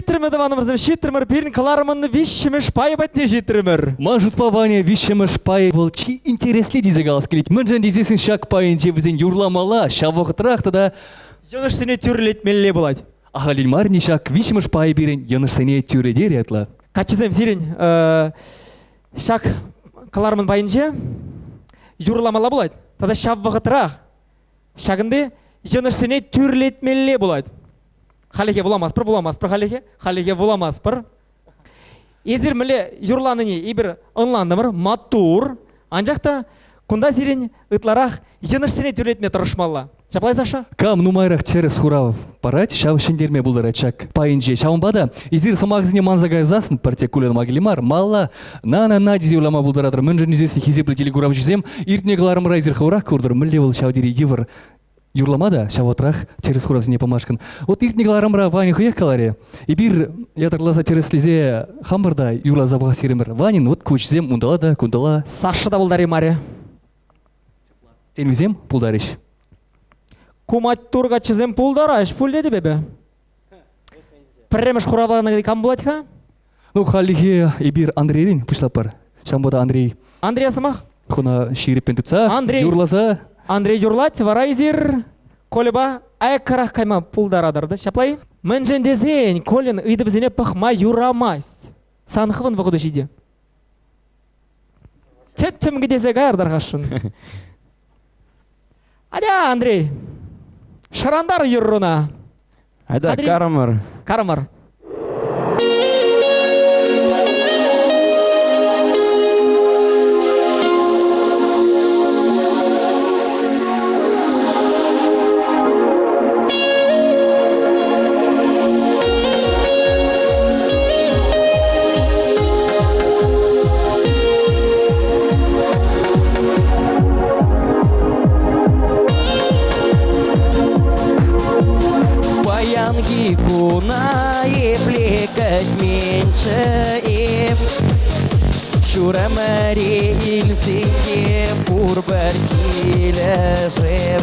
Щитрымы даванымызым, щитрымыр, пирин каларымын вишшіміш пай бәтіне житрымыр. Мажут паване вишемыш пай был чи интересли дизе галас келет. Мынжан дизесін шак пайын жебізен юрламала, шавоқытрақта да. Жоныш сене түрлетмелі болады. Ағалин мар нишак вишемыш пай берен, yoныш сене тюредер ятла. Качызем сирен, шак каларымын байынже юрламала болады. Тада шавоқытрақ. Шагынды жоныш сене түрлетмелі болады. Халеге буламаспыр, халеге буламаспыр. Езір мілі юрланыне ебір ынландымыр, матур. Анжақта күнда сирен ытларақ жыныш-сене түрлетме тұрышмалла. Чаплай Саша? Кам нумайрақ через хурав. Парать шавышындерме бұлдырачак. Пайынже шавынбада, езір самағызіне манзагай засын партикулен магилимар. Малла, на дизе улама бұлдырадыр. Мынжын езесін хизеплі телегурам жүзем, иртіне ғыларым райзер хаурақ көрдір. Мүлі бұл шавдері евір. Юрламада шавотрах через хуравзіне помашкан. Вот иртнигаларамра ванин хуяк каларе. И бир ятарлаза через лизе хамбарда юрлаза багасиремер. Ванин вот кучзем ундала да кундала. Саша да булдари маре. Тенвизем пулдариш. Кумать турга чизем пулдараш, пулдеди бебе. Премеш хуравланы кам булатха? Ну халихе и бир Андрейрин пушлапар. Шамбода Андрей. Андрей асымах? Хуна шири пентуца. Андрей. Юрлаза. Андрей юрлать, варайзир, колеба, айкарах кайма пулдарадарды. Шаплай? Мэнжен дезень, колен, идывзене пахма юрамасть. Санхывын вғуды жиде. Теттім гедезе ғардарғашын. Адя, Андрей. Шарандар юрруна. Айда, карамар. Карамар. Куна и плекать меньше им Шура мари илсике пурбар килежем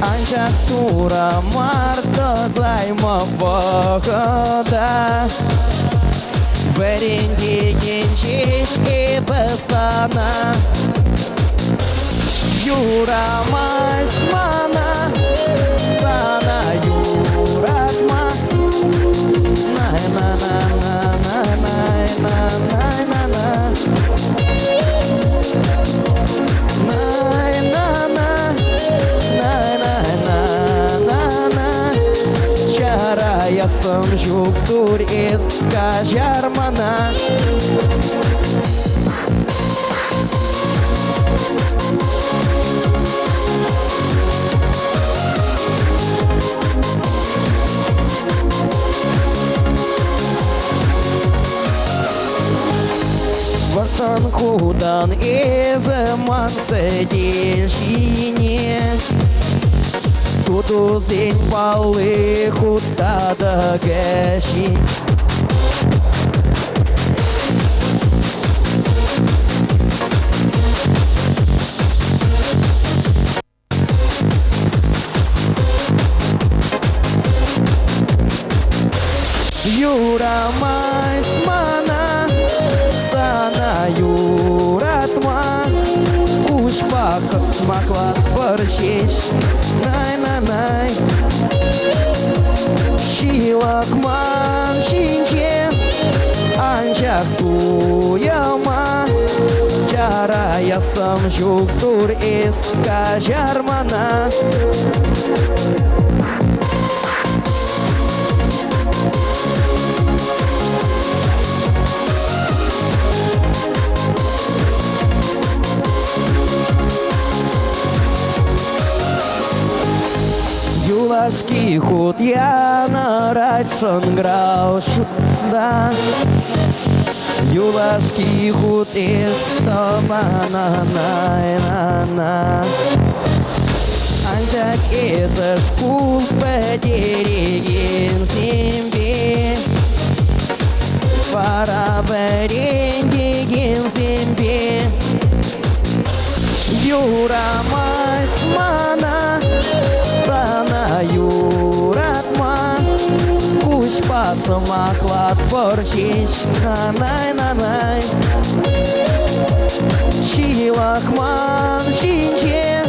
Анчак тура марто займа богода Варенье генчишки пасана Юра масмана Sana юратма Чара ясым жуктур эска жармана Вартан худан эзэман сэдешине Туду зень палы худада гэши Юра майсмана Sana юратма Ушпак маклат баршеш Най-най-най Шилакман шинче Анчак туяма Жара ясам жуктур эска жармана Юлашки худ я нарачен граушуда Юлашки худ эстомана на Антак эзэш кул пэдереген сембе Пара бэрендеген сембе Юра масмана Sana юратма Кушпа Самоклад борщич, нанай-нанай. Шилахман шинче,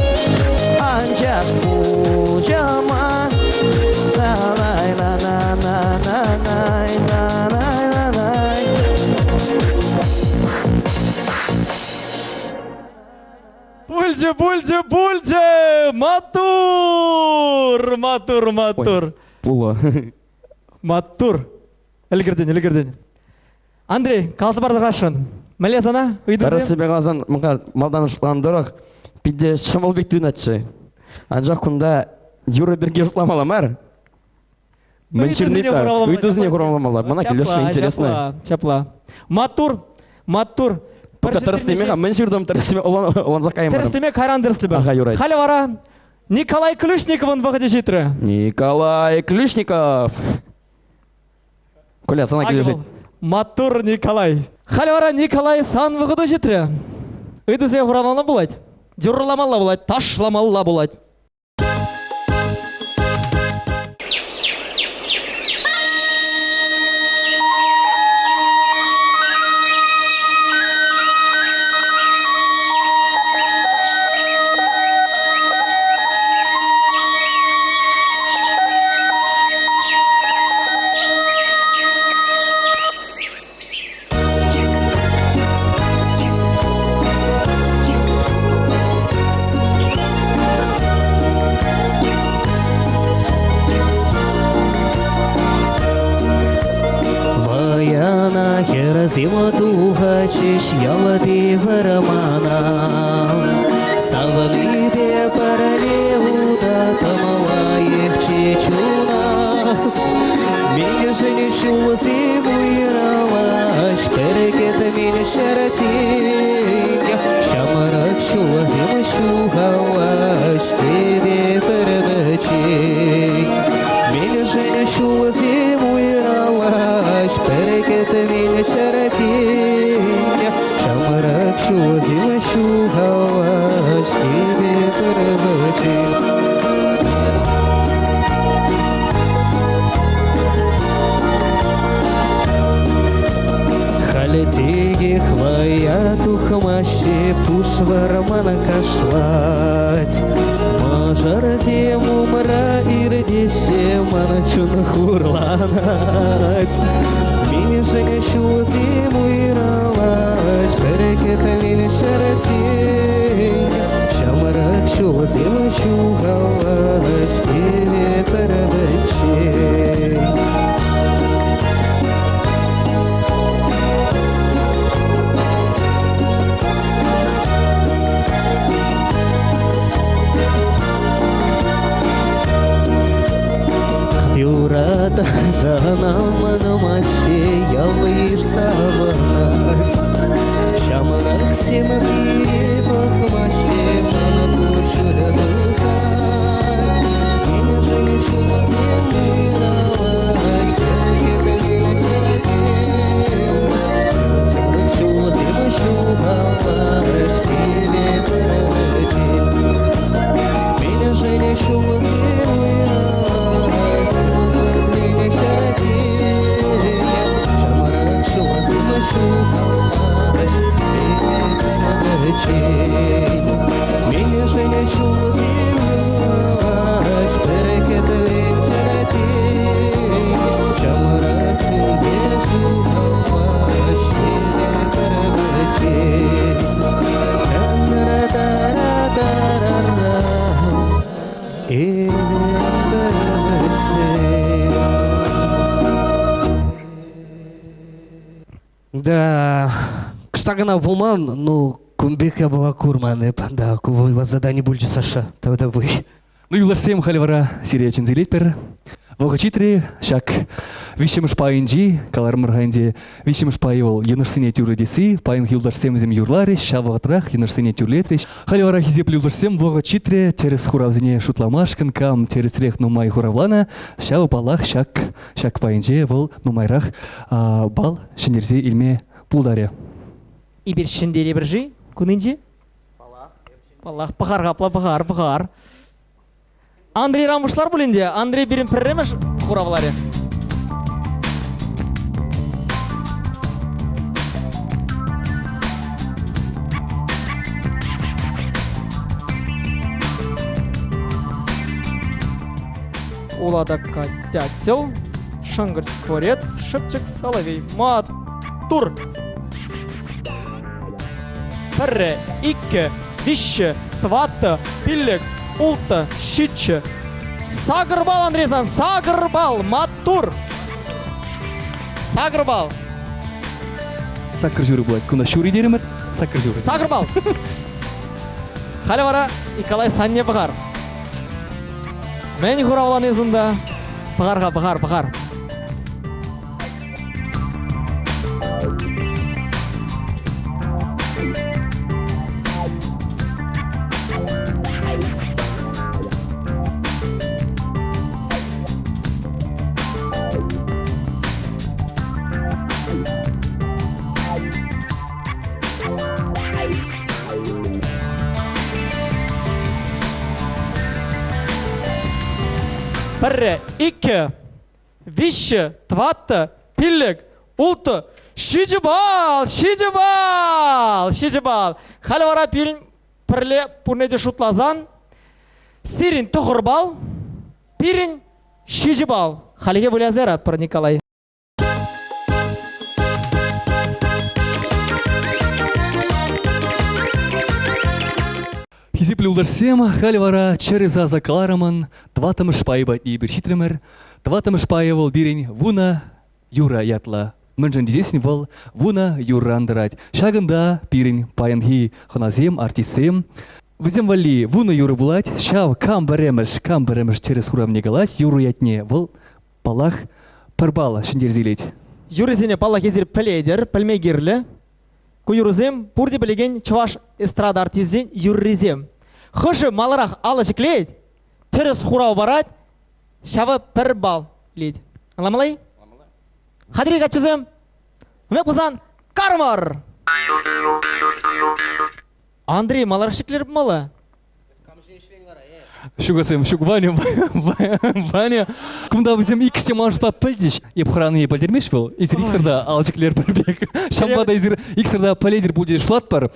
анчах пужама. Нанай-нанай-нанай-нанай-нанай. Бульде! Матур! Пуло. Матур! Ілгірден. Андрей, қалсы барды қашын? Мәле сана? Тары себе қалазан, мұға малданышыландырық, пиде шамалбек дүнәтші. Анжақ күнда Юра берге жұтламаламар. Үйдізіне құрамаламалар. Мұна келеші интересно. Чапла. Матур! Бұққа тәрістемеға, мен жүрдім тәрістеме олан зақайым барым. Тәрістеме қайран дұрысты бар. Аға, Юрай. Халі вара, Николай Ключниковын вағыде жетірі. Николай Ключников. Коля, сана келе жет. Матур Николай. Халі вара, Николай сан вағыде жетірі. Үйдізе құрамалына болады. Дюрламалла болады, ташламалла болады. Зима тухачиш ялады варамана. Саваны де паралевуда тамала их чечуна. Меня женщу зиму иралаш, перекет меня шаратинья. Шамарак шу зиму шухалаш, тебе перебачи. Меня женщу зиму иралаш, перекет меня шаратинья. Шамарак шу зиму шухалаш, тебе перебачи. Халетиги хвая тухмаще пушвармана кашлать. Мажар зиму мра ирдище манчун хурланать. Меня женщу зиму иралаш, перекет меня шаратинья. Шамарак шу зиму шухалаш, тебе перебачи. Юрата жанам намаще ялыш саванать. Шамарак семаки пахмаще мана пушурадыхать. Меня женщу зиму иралаш, перекет меня шаратинья. Шу зиму шухалаш, тебе перебачи. Меня женщу зиму иралаш, меня женщу зимаш, перекет шаратинья. Шамарак держу халаш, тебе перебачи. Да, кштагана вуман, ну, кумбека была курманы, да, кувой вас задание будет Саша, тогда вы. Ну юлар сем халивара сирия чензилетпер. Вогачитри шак вишемш паинджи калармар ханди вишемш паивал юнарсине тюрдиси паин юлар сем зем юрлари шаватрах юнарсине тюрлетри халивара хизеп юлар сем вогачитри терес хуравзине шутламашкан кам терес рех нумай хуравлана шава палах шак паинджи вол нумайрах бал шинерзе илме пулдаре. И бір шындере біржи, күнінже? Палах, пахар. Андрей рамышлар бұл енді, Андрей берін пірремеш құравлары. уладакка дятел, шыңғыр скворец, шыпчык соловей. Матур. Пірі, икі, виші, тваты, пиллік, улты, шитші. Сағырбал, Андрезан, сағырбал, матур. Сағырбал. Сакыр жүрі болады. Күнда шүри деремір, сакыр жүрі. Сағырбал. Халі бара, Николай санне бұғар. Мен құрауылан езінде. Бұғарға, бұғар. Пірі, икі, виші, тваты, пиллік, улты, шидібал. Халі бара пирин пірле пұрнеде шутлазан, сирин тұғырбал, пирин шидібал. Халіге вылязер атпыр, Николай. Хизиплі уларсем, халі вара через азакаларамын, тватымыш пайба и біршитремір, тватымыш пайывыл бірін вуна юра ятла. Мынжын дезесін выл вуна юрандырать. Шагында бірін пайынхи хыназем, артисем. Візем вали вуна юры булать, шав кам баремыш через хурамне галать, юру ятне выл палах парбала шындерзелет. Юрызене палах езір піледер, пілмегерлі. Куюрызем пурде білеген чуваш эстрада артизен юрризем. Хышы маларақ алы жіклейд, түріс хурау барад, шавы пір бал лейд. Аламалай? Хадирек атчызым, өмек бұзан, кармар! Андрей, маларақ шеклер малы? Шугасем, шуг Ваня, кумда візем икісте маншпа пілдеш, еп храны епадермеш был, изір иксірда алчыклер бірбек. Шамбада изір иксірда паледер буде шлат бар,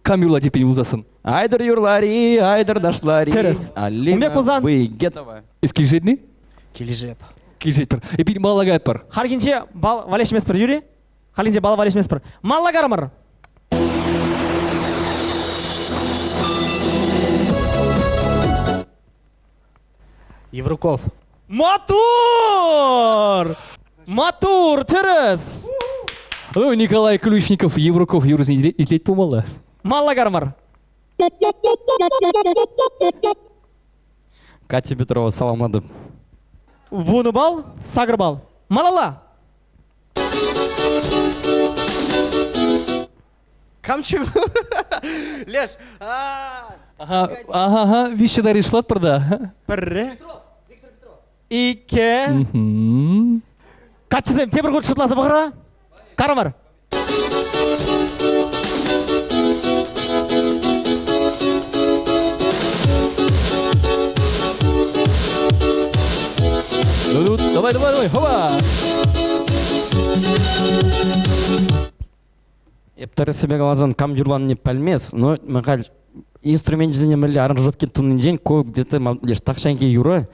камюла депен ұлдасын. Айдар юрлари, айдар дашлари. Терес. Умек бұзан. Вы гетова. Ескелжет не? Кележеп. Келжет бар. Епин малагат бар. Харгинче бал валешмес бір, Юрий? Харгинче бал валешмес бір. Малагармыр. Евруков. Матур, терес. Николай Ключников, Евруков, Юрзин излет помала. Малагармыр. Катя Петрова, саламады. Вуны бал, сағыр бал. Малала. Камчу. Леш. Ага, вище дари шлат парда. Бірі. Ике. Качызем, темір құт шытласы бұғыра. Қарамыр. Давай, хова! Ептары себе глазан кам юрлан не пальмес, но махаль инструмент занимали аранжировки тунный день, где-то лишь такшанки Юра,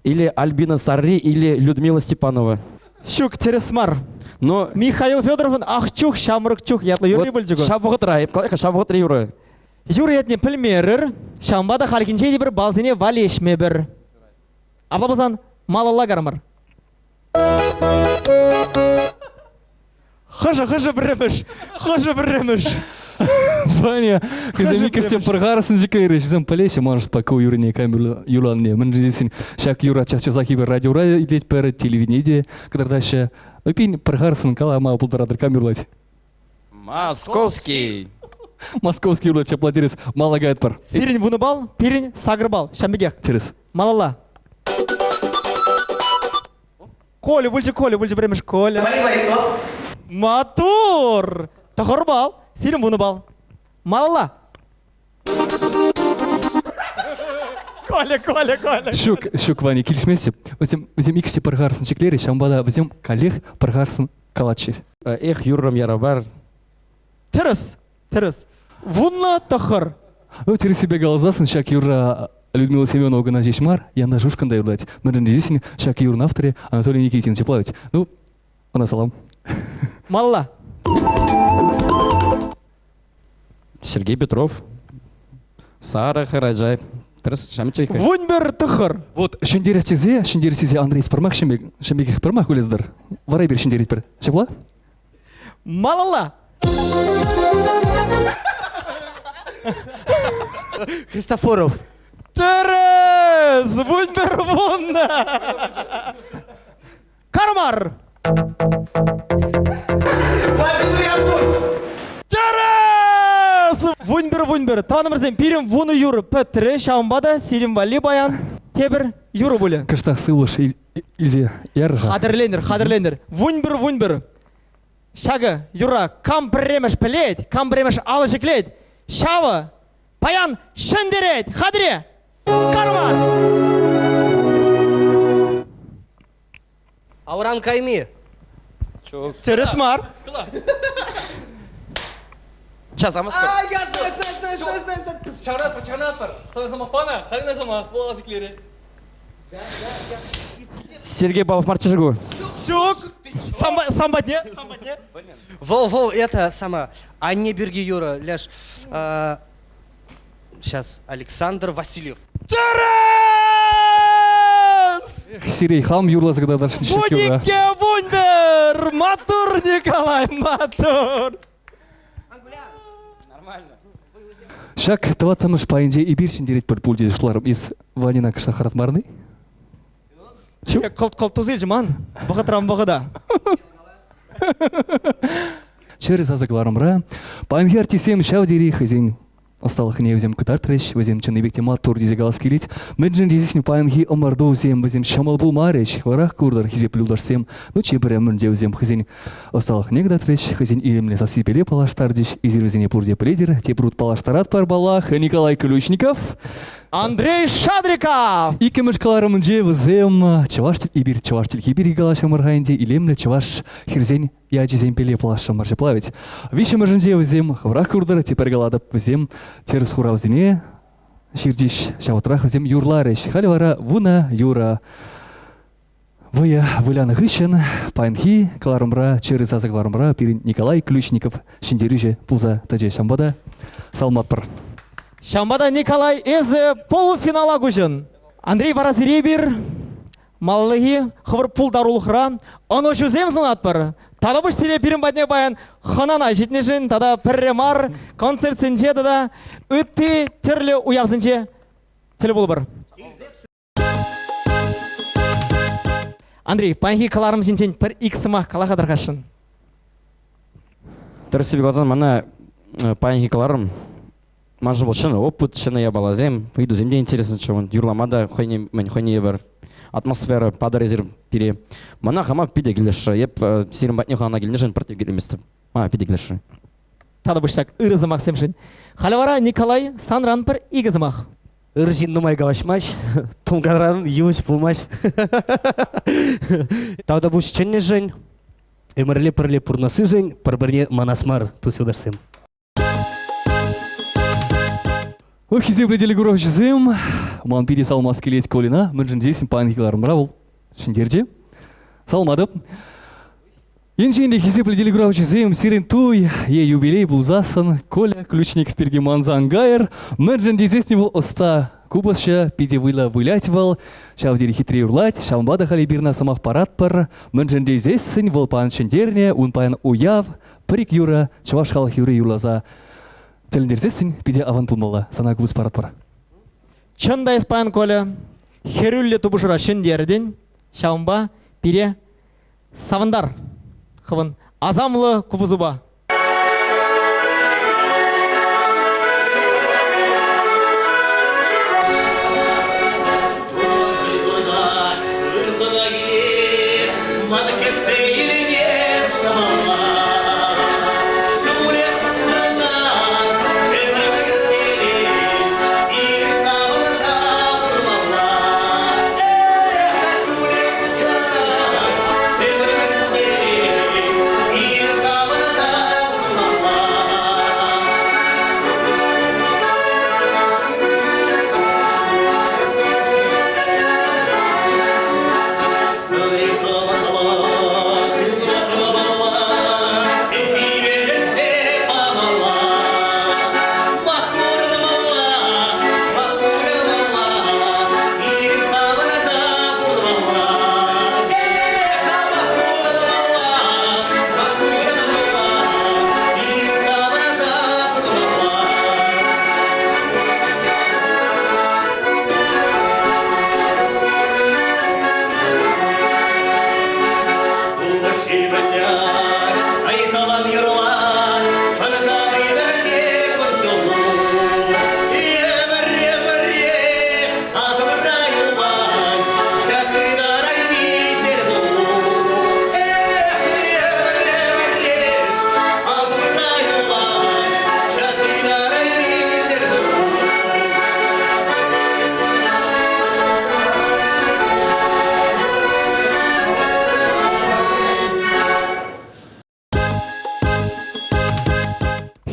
или Альбина Сарри, или Людмила Степанова. Шук, тересмар. Но Михаил Федоровын ақчух, шамырықчух, ятлы Юрий бүлжігін. Шабығытра, епқалайқа шабығытра Юра. Юрий етіне пілмерір, шамбада халкинчейді бір балзіне валешме бір. Аблабызан малалла гармыр. Хыжы біріміш. Ваня, кызем икерсем паргарасын жекереш, зам полесе, можешь пока Юрий камеру Юланне. Мен здесь шак Юра час-часахи радио идет per телевидение, когда дальше опин паргарасын кала мал полтора камеру лать. Московский. Московский Юра чаплатерес малагает пар. Сирин вуныбал, пирин сагырбал, шамбегех. Терес. Малалла. Коля, бүлжі біріміш, Коля. Матур! Тахырбал, сирин вуныбал. Малалла. Коля. Шук Ваня, келішмесі. Өзем икісі паргарасын чеклері, шамбада өзем коллег паргарасын калатшыр. Эх, Юррам ярабар. Терес. Вунна тахыр. Терес себе галазасын, шак Юра Людмила Семенова гына жешмар, янда жушкандай урлать. Мэржен дезесін шак юрын авторе Анатолий Никитин Чеплавич. Ну, ана салам. Малла. Сергей Петров. Сара Хараджаев. Шамчайка. Вунбер тұхыр. Вот, шендерестезе Андрей Спармак, шембек их пармак улездар. Варай бер шендерет бір. Шепла? Малала. Христофоров. Терес. Вунбер вунна. Кармар. Терес. Вунбер. Танымырзен пирим вуны юры пәттірі шамбада сирим вали баян. Тебір юры бұлі. Кыштақ сылыш илзе ярға. Хадырлендер. Вунбер. Шагы, юра, кам премеш пілет, кам премеш алышыклет. Шавы, паян шындерет, хадыре. Кармар. Ауран Кайми. Терес мар. Сейчас, а мы скажем. Сергей Бабов Марчежгу. Шук. Самбатне. Вол, это сама. Анне Берги Юра, ляж. Сейчас, Александр Васильев. Терес. Сирей хам юрласы когда даршын шекеура. Будике вундер. Матур, Николай, матур. Шак, това тамыш пайынже и бир шендерет бір пульде шларым из Ванина Кыштахарат марны. Қылт тұзел жыман. Бұғытырам бұғыда. Через азагларымра. Пайынге артисем шау дери хызен. Осталых не взем кытар треш, взем чыныбекте матур дизе галас келет. Мэджин дезесіне пайынге омарду взем, взем шамал бұл мареш. Варах курдар хизеп люлдарсем. Ну чебірі мүнде взем хызен. Осталых негда треш, хызен илемле сасипеле палаштар деш. Изервезене пурде пледер, тепрут палаштарат пар балах. Николай Ключников. Андрей Шадриков. Икемеш каларымынже взем чаваштил ибир чаваштил хибир игалаша маргайнде илемле чаваш хирзен ячизем пеле палаша марже плавить. Вище мажынже взем хаврах курдара тепер галадап взем терус хуравзине ширдиш шаватрах взем юрлареш халивара вуна юра. Вая выляна гыщен пайнхи каларымра через азагларымра пирин Николай Ключников шиндерюже пуза таже шамбада салматпыр. Шамбада Николай эзе полуфинала гужын. Андрей Баразиребир, маллыги, хвыр пул дарулхра, оно жүзем зонатпыр. Тада бұш теле пирим бадне баян ханана житнешін, тада пірремар, концерт сенже, тада үтті терлі уяқсынче теле болы бір. Андрей, панхи каларым жинчен пір иксыма калаға дарқашын. Дұрысы бекалзан, мана паянхи каларым. Мажы бұл шыны опыт, шыны я балазем. Үйді земде интересно, что он юрламада хойне бір атмосфера падарезер пире. Мана хама пиде келеші. Еп сирім батне хана келнешін партия келеместі. Мана пиде келеші. Тады бұштак ұры зымақ семшін. Халивара Николай санран пір игі зымақ. Ыржин нумай галашмаш, тумгадран юш пулмаш. Тауда бұш ченне жын, өмірле пірле пұрнасы жын, пір-бірне манасмар тұсы ударсым. Хизе определили гуров жезем, ман пиде салмас келет колина, мэнжин десін пайынхи каларымра бұл шиндерже. Салмадып. Еншенде хизе определили гуров жезем, сирен туй, е юбилей бұл засын, Коля Ключников перге манзан гайр, мэнжин дезесіне бұл оста кубасша, пиде выла вылять вал, шавдері хитрей урлать, шамбада хали бирна самах парад пар, мэнжин дезесін бұл паян шиндерне, он паян уяв, парик юра, чаваш халах юры юрлаза. Телендерзесін пиде авантылмала, сана күбіз парат пара. Чында испаян Коля, херюлле тубышыра шындерден, шамба, пире, савандар. Хывын, азамлы кубызыба.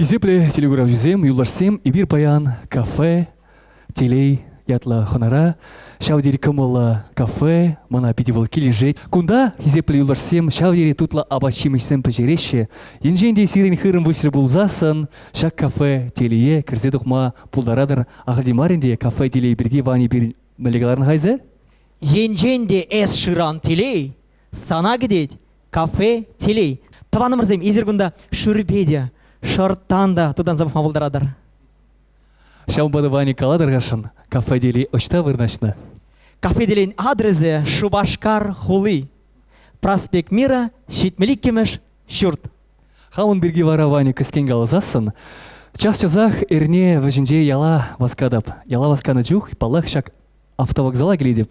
Хизепле телегурав жүзем, юларсем, и бир паян, кафе, телей, ятла хонара, шавдери кымылла кафе, мана питивал килижет. Кунда хизепле юларсем, шавдери тутла абачимышсем пожереше, енженде сирен хырым высыр булзасын, шак кафе, телее, кірзе дұқма, пулдарадыр, ағылдимаренде кафе, телей бірге вани бір мәлегаларын хайзе? Енженде эс шыран телей, сана гидеть, кафе, телей. Таванымырзем, изергунда шүрбеде, шыртанда, тудан забыхма булдарадыр. Шамбады вани каладыр ғашын, кафе, телей очта вырнашна. Кафе делейн адресе Шубашкар Хули. Проспект Мира, Щитмелик кемеш, Шурт. Хаун бірге вара вани кіскен галазасын, час-чазах эрне вәжінде яла васкадап, яла васканы жух, палах шак автовокзала келедіп.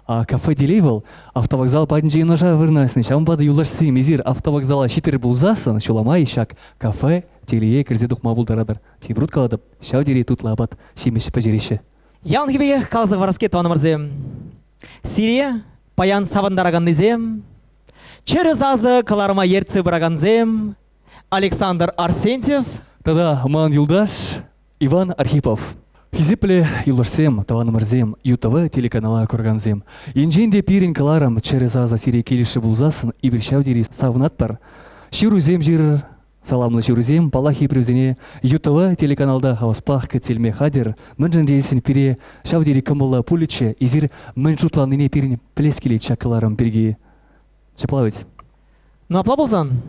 А кафе делейвал, автовокзал падінже ножа вырнасны, шамбады юларсы мезир автовокзала шитер булзасын, шуламай шак кафе, телее кірзе дұқма булдарадыр. Тибрут каладып, шау дере тут лабат, шемеші пәжереші. Ян гибе қалзы вараске таванымырзем. Сирия, паян савандараганнызем. Через азы каларма ерцы браганзем. Александр Арсентьев. Тада ман юлдаш, Иван Архипов. Хизепле юларсем, таванымырзем, ЮТВ телеканала көрганзем. Енженде пирин каларам через аза Сирия келіші булзасын, и бір шау дери савнаттар. Ширузем жир, саламлы ширузем, палахи привзене ЮТВ телеканалда хаваспах кәтселме хадер, мүнжен дейсін пире шау дери кымылла пуличе, изир мүнжутланыне пирин плескелет шакаларым бірге. Чаплавить. Ну апла болсан?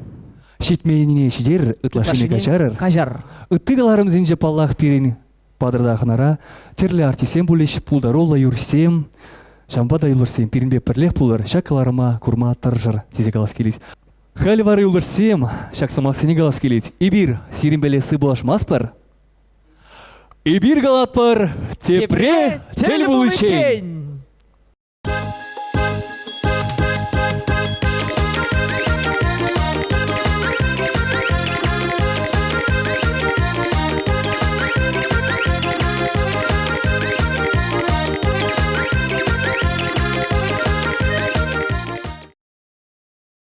Шитмейнине шидер, ытлашыне качарыр. Кажар. Ыттыгаларым зенже паллах пирин падырдахынара, терлі артисем булеш пулдаролла юрсем, шамбада юларсем пиринбе пірлех пулар, шакаларыма курма таржыр тезе галас келет. Хальвары юларсем, шаксамақсыне галас келет. Ибир сиринбелесі булашмаспар. Ибир галатпар, тепре тел булышен.